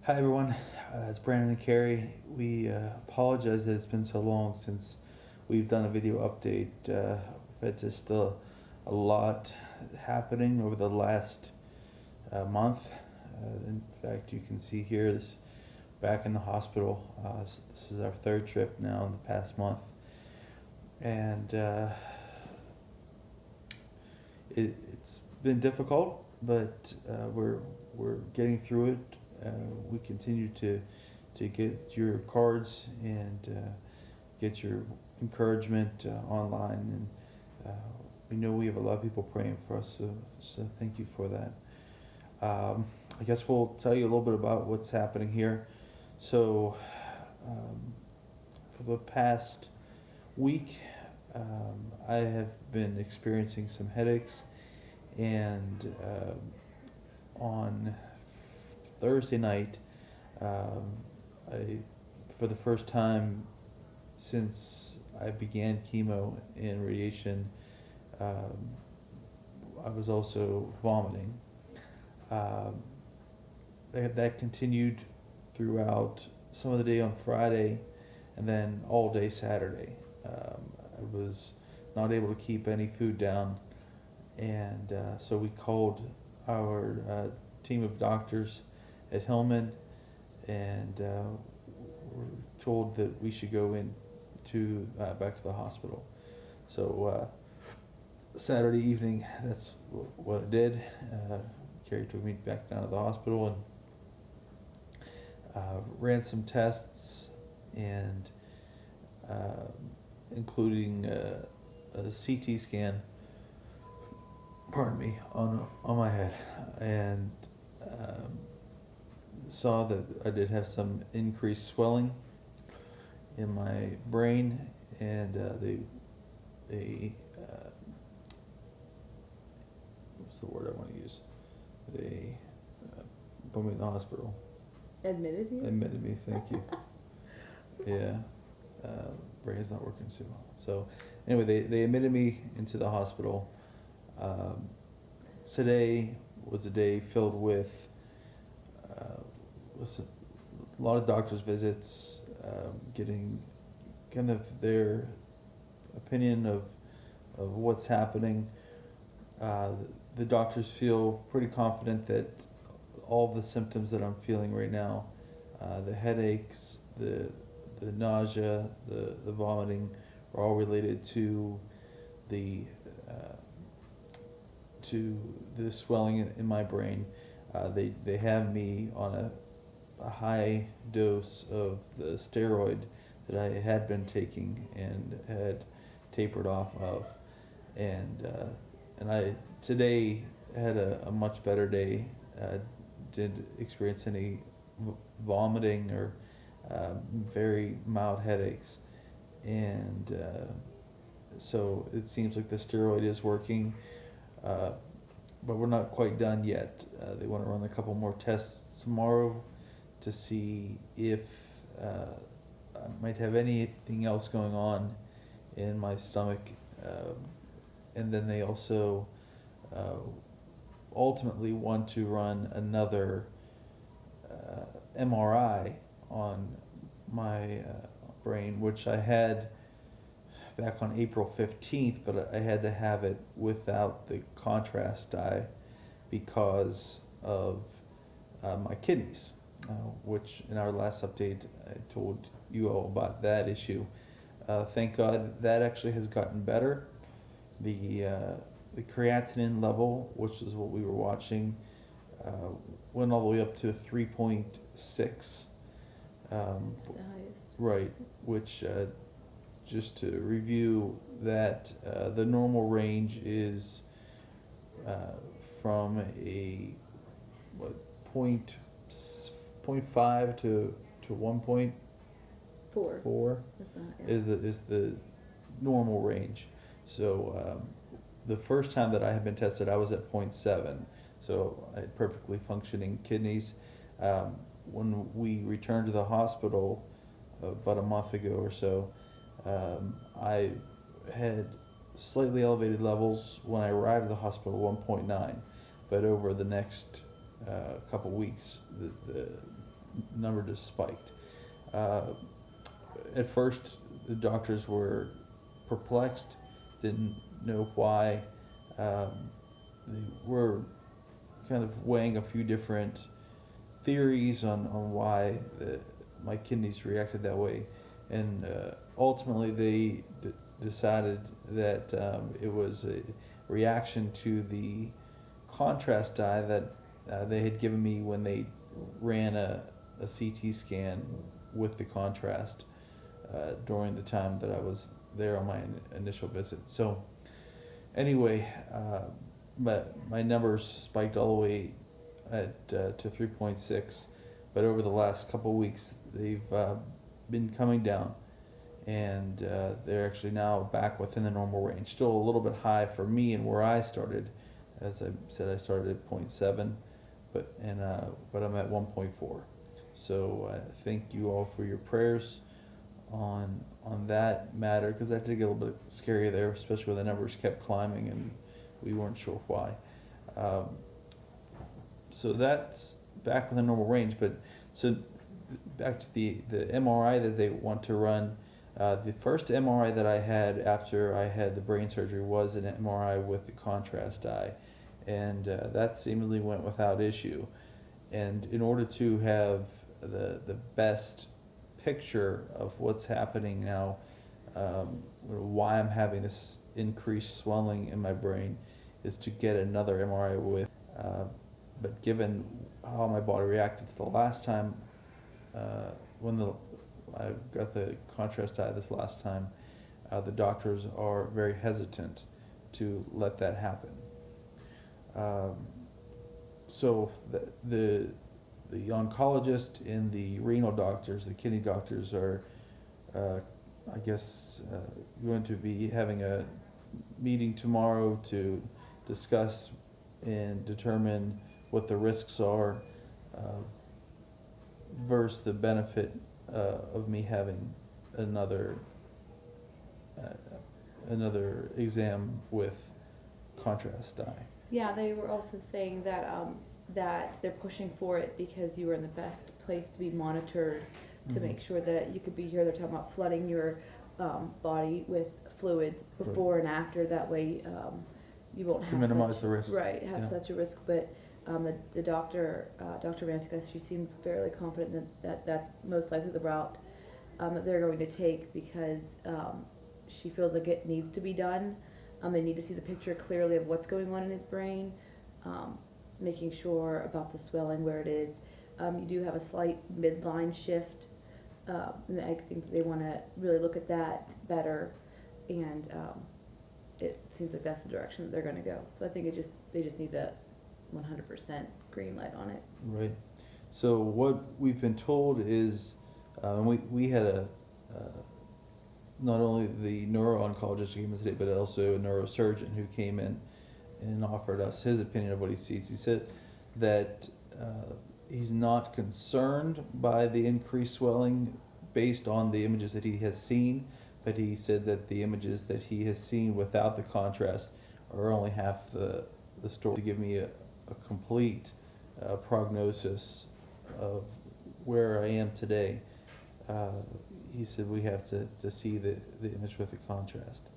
Hi everyone, it's Brandon and Carrie. We apologize that it's been so long since we've done a video update. It's just a lot happening over the last month. In fact, you can see here this back in the hospital. This is our third trip now in the past month, and it's been difficult, but we're getting through it. We continue to get your cards and get your encouragement online, and we know we have a lot of people praying for us. So thank you for that. I guess we'll tell you a little bit about what's happening here. So for the past week, I have been experiencing some headaches, and on Thursday night, I, for the first time since I began chemo and radiation, I was also vomiting. Um, that continued throughout some of the day on Friday, and then all day Saturday. I was not able to keep any food down, and so we called our team of doctors at Hillman, and were told that we should go in to back to the hospital. So Saturday evening, that's what I did. Carrie took me back down to the hospital and ran some tests, and uh, including a CT scan. Pardon me, on my head, and um, saw that I did have some increased swelling in my brain, and they what's the word I want to use? They put me in the hospital. Admitted you? Admitted me. Thank you. Yeah, brain's not working too well. So anyway, they admitted me into the hospital. Um, Today was a day filled with a lot of doctor's visits, getting kind of their opinion of what's happening. Uh, the doctors feel pretty confident that all the symptoms that I'm feeling right now, the headaches, the nausea, the vomiting, are all related the uh, to the swelling in my brain. They have me on a high dose of the steroid that I had been taking and had tapered off of, and I today had a much better day. Didn't experience any vomiting or very mild headaches, and so it seems like the steroid is working. Uh, but we're not quite done yet. They want to run a couple more tests tomorrow to see if I might have anything else going on in my stomach. Um, and then they also uh, ultimately want to run another MRI on my brain, which I had back on April 15th, but I had to have it without the contrast dye because of my kidneys, which in our last update I told you all about that issue. Thank God that actually has gotten better. The uh, the creatinine level, which is what we were watching, uh, went all the way up to 3.6. The highest. Right, which just to review that the normal range is uh, from a what point 0.5 to 1.4 Four. That's not, yeah. is the normal range. So the first time that I had been tested, I was at point 0.7, so I had perfectly functioning kidneys. When we returned to the hospital about a month ago or so, I had slightly elevated levels when I arrived at the hospital, 1.9, but over the next couple weeks, number just spiked. Uh, at first, the doctors were perplexed, didn't know why. They were kind of weighing a few different theories on why my kidneys reacted that way, and ultimately they decided that it was a reaction to the contrast dye that they had given me when they ran a CT scan with the contrast during the time that I was there on my initial visit. So anyway, but my numbers spiked all the way to 3.6, but over the last couple of weeks they've been coming down, and they're actually now back within the normal range. Still a little bit high for me and where I started. As I said, I started at 0.7, but I'm at 1.4. So thank you all for your prayers on that matter, because that did get a little bit scary there, especially when the numbers kept climbing and we weren't sure why. So that's back within normal range. But so back to the MRI that they want to run. The first MRI that I had after I had the brain surgery was an MRI with the contrast dye, and that seemingly went without issue. And in order to have the best picture of what's happening now, why I'm having this increased swelling in my brain, is to get another MRI with. But given how my body reacted to the last time, when I got the contrast dye this last time, the doctors are very hesitant to let that happen. So the oncologist and the renal doctors, the kidney doctors, are, I guess, going to be having a meeting tomorrow to discuss and determine what the risks are versus the benefit of me having another exam with contrast dye. Yeah, they were also saying that that they're pushing for it because you were in the best place to be monitored to make sure that you could be here. They're talking about flooding your body with fluids before and after. That way, you won't have to minimize the risk. Right, have such a risk. But the doctor, Dr. Rantica, she seemed fairly confident that that's most likely the route that they're going to take, because she feels like it needs to be done. They need to see the picture clearly of what's going on in his brain, making sure about the swelling where it is. You do have a slight midline shift, and I think they want to really look at that better, and it seems like that's the direction that they're going to go. So I think they just need the 100% green light on it. Right. So what we've been told is, we had a not only the neuro-oncologist who came in today, but also a neurosurgeon who came in and offered us his opinion of what he sees. He said that he's not concerned by the increased swelling based on the images that he has seen, but he said that the images that he has seen without the contrast are only half the story. To give me a complete prognosis of where I am today, he said we have to see the image with the contrast.